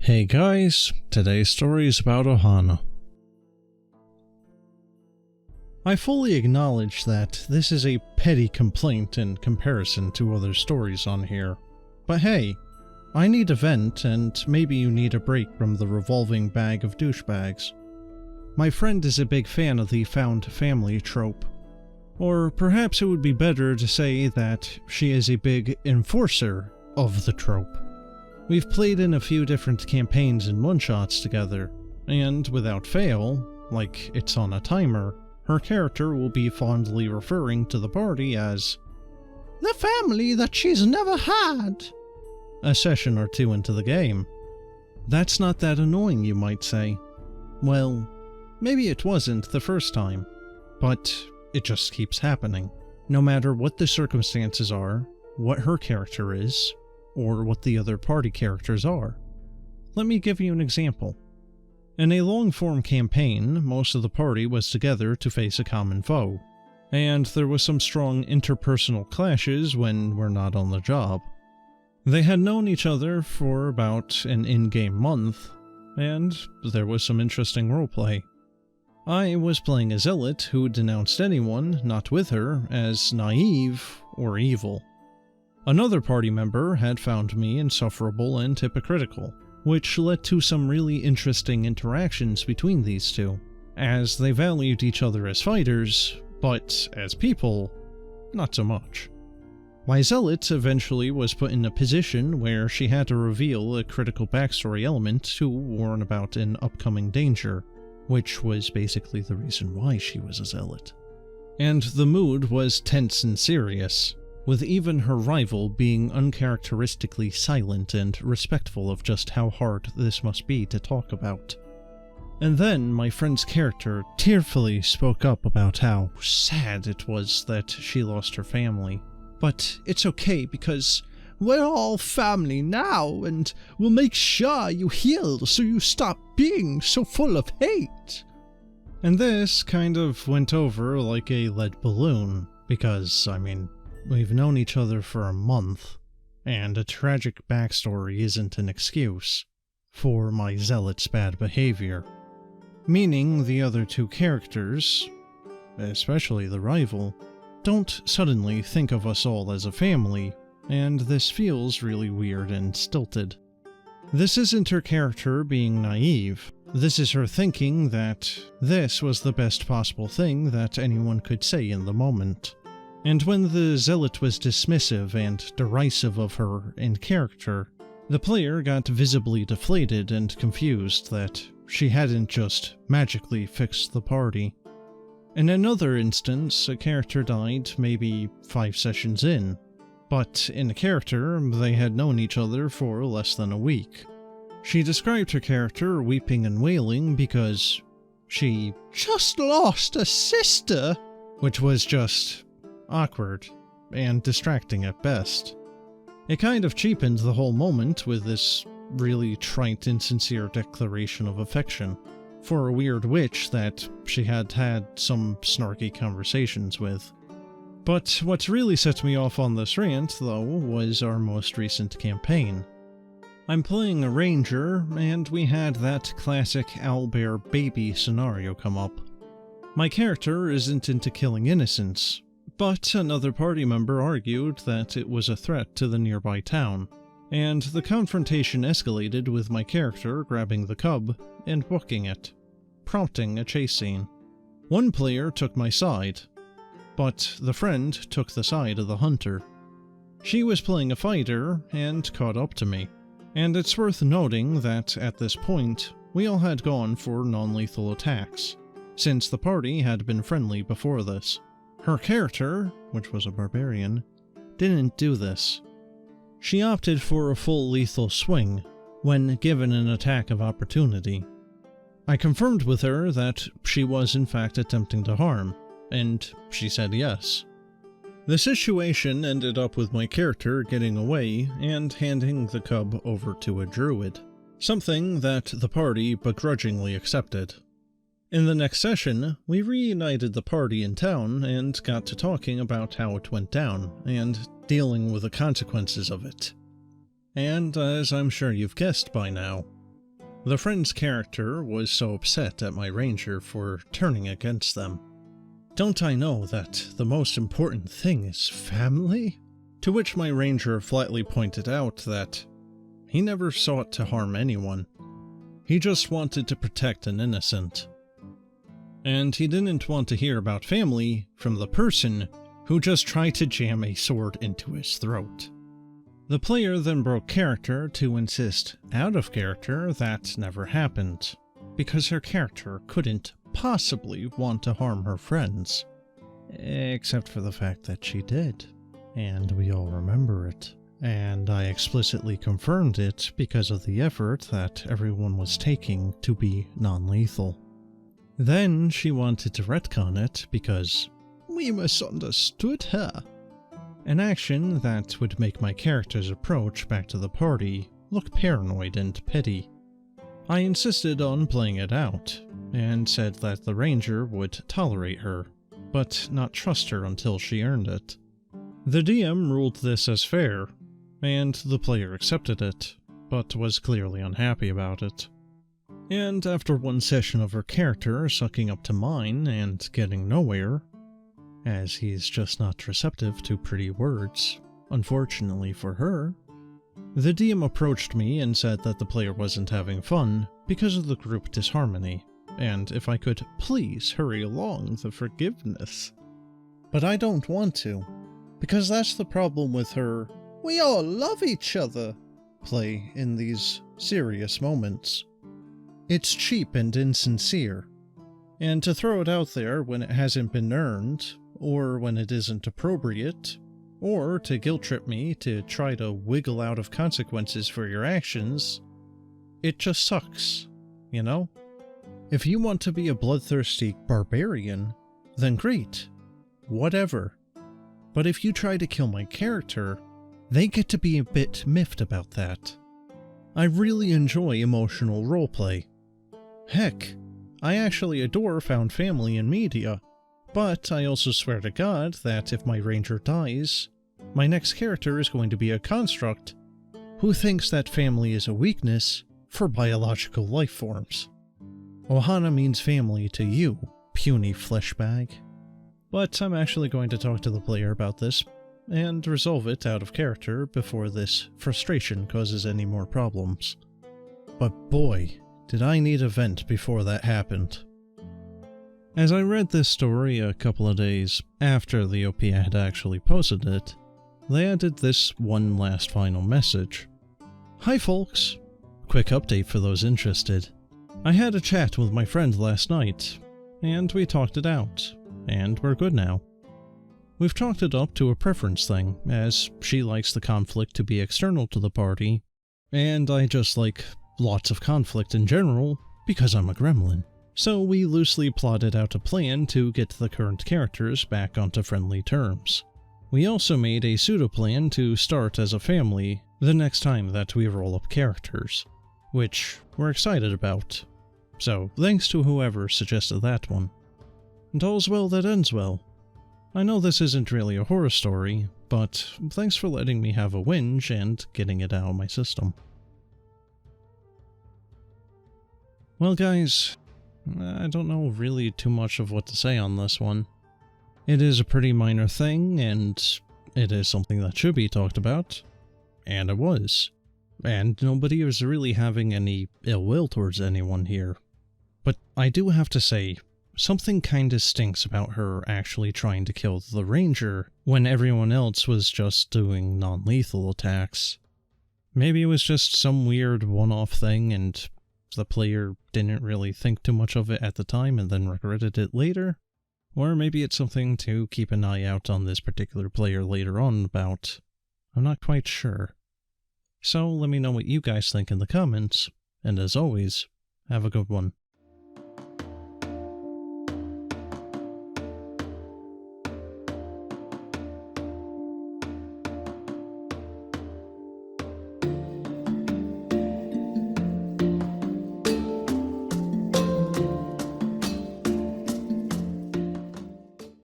Hey guys, today's story is about Ohana. I fully acknowledge that this is a petty complaint in comparison to other stories on here, but hey, I need a vent and maybe you need a break from the revolving bag of douchebags. My friend is a big fan of the found family trope, or perhaps it would be better to say that she is a big enforcer of the trope. We've played in a few different campaigns and one-shots together, and without fail, like it's on a timer, her character will be fondly referring to the party as the family that she's never had, a session or two into the game. That's not that annoying, you might say. Well, maybe it wasn't the first time, but it just keeps happening. No matter what the circumstances are, what her character is, or what the other party characters are. Let me give you an example. In a long-form campaign, most of the party was together to face a common foe, and there was some strong interpersonal clashes when we're not on the job. They had known each other for about an in-game month, and there was some interesting roleplay. I was playing a zealot who denounced anyone not with her as naive or evil. Another party member had found me insufferable and hypocritical, which led to some really interesting interactions between these two, as they valued each other as fighters, but as people, not so much. My zealot eventually was put in a position where she had to reveal a critical backstory element to warn about an upcoming danger, which was basically the reason why she was a zealot. And the mood was tense and serious, with even her rival being uncharacteristically silent and respectful of just how hard this must be to talk about. And then my friend's character tearfully spoke up about how sad it was that she lost her family. But it's okay because we're all family now, and we'll make sure you heal so you stop being so full of hate. And this kind of went over like a lead balloon, because, we've known each other for a month, and a tragic backstory isn't an excuse for my zealot's bad behavior. Meaning the other two characters, especially the rival, don't suddenly think of us all as a family, and this feels really weird and stilted. This isn't her character being naive. This is her thinking that this was the best possible thing that anyone could say in the moment. And when the zealot was dismissive and derisive of her in character, the player got visibly deflated and confused that she hadn't just magically fixed the party. In another instance, a character died maybe 5 sessions in, but in a character, they had known each other for less than a week. She described her character weeping and wailing because she just lost a sister, which was just awkward and distracting at best. It kind of cheapened the whole moment with this really trite, insincere declaration of affection for a weird witch that she had had some snarky conversations with. But what really set me off on this rant, though, was our most recent campaign. I'm playing a ranger, and we had that classic owlbear baby scenario come up. My character isn't into killing innocents, but another party member argued that it was a threat to the nearby town, and the confrontation escalated with my character grabbing the cub and booking it, prompting a chase scene. One player took my side, but the friend took the side of the hunter. She was playing a fighter and caught up to me, and it's worth noting that at this point, we all had gone for non-lethal attacks, since the party had been friendly before this. Her character, which was a barbarian, didn't do this. She opted for a full lethal swing when given an attack of opportunity. I confirmed with her that she was in fact attempting to harm, and she said yes. The situation ended up with my character getting away and handing the cub over to a druid, something that the party begrudgingly accepted. In the next session, we reunited the party in town and got to talking about how it went down, and dealing with the consequences of it. And as I'm sure you've guessed by now, The friend's character was so upset at my ranger for turning against them. "Don't I know that the most important thing is family?" To which my ranger flatly pointed out that he never sought to harm anyone. He just wanted to protect an innocent. And he didn't want to hear about family from the person who just tried to jam a sword into his throat. The player then broke character to insist, out of character, that never happened, because her character couldn't possibly want to harm her friends. Except for the fact that she did, and we all remember it. And I explicitly confirmed it because of the effort that everyone was taking to be non-lethal. Then she wanted to retcon it because we misunderstood her. An action that would make my character's approach back to the party look paranoid and petty. I insisted on playing it out, and said that the ranger would tolerate her, but not trust her until she earned it. The DM ruled this as fair, and the player accepted it, but was clearly unhappy about it. And after one session of her character sucking up to mine and getting nowhere, as he's just not receptive to pretty words, unfortunately for her, the DM approached me and said that the player wasn't having fun because of the group disharmony, and if I could please hurry along the forgiveness. But I don't want to, because that's the problem with her "we all love each other" play in these serious moments. It's cheap and insincere, and to throw it out there when it hasn't been earned, or when it isn't appropriate, or to guilt-trip me to try to wiggle out of consequences for your actions, it just sucks, you know? If you want to be a bloodthirsty barbarian, then great, whatever. But if you try to kill my character, they get to be a bit miffed about that. I really enjoy emotional roleplay. Heck, I actually adore found family in media, but I also swear to God that if my ranger dies, my next character is going to be a construct who thinks that family is a weakness for biological life forms. Ohana means family to you, puny fleshbag. But I'm actually going to talk to the player about this and resolve it out of character before this frustration causes any more problems. But boy, did I need a vent before that happened. As I read this story a couple of days after the OP had actually posted it, they added this one last final message. "Hi folks! Quick update for those interested. I had a chat with my friend last night, and we talked it out, and we're good now. We've chalked it up to a preference thing, as she likes the conflict to be external to the party, and I just like lots of conflict in general because I'm a gremlin. So we loosely plotted out a plan to get the current characters back onto friendly terms. We also made a pseudo-plan to start as a family the next time that we roll up characters, which we're excited about. So thanks to whoever suggested that one. And all's well that ends well. I know this isn't really a horror story, but thanks for letting me have a whinge and getting it out of my system." Well guys, I don't know really too much of what to say on this one. It is a pretty minor thing, and it is something that should be talked about. And it was. And nobody was really having any ill will towards anyone here. But I do have to say, something kinda stinks about her actually trying to kill the ranger when everyone else was just doing non-lethal attacks. Maybe it was just some weird one-off thing and the player didn't really think too much of it at the time and then regretted it later. Or maybe it's something to keep an eye out on this particular player later on about. I'm not quite sure. So let me know what you guys think in the comments, and as always, have a good one.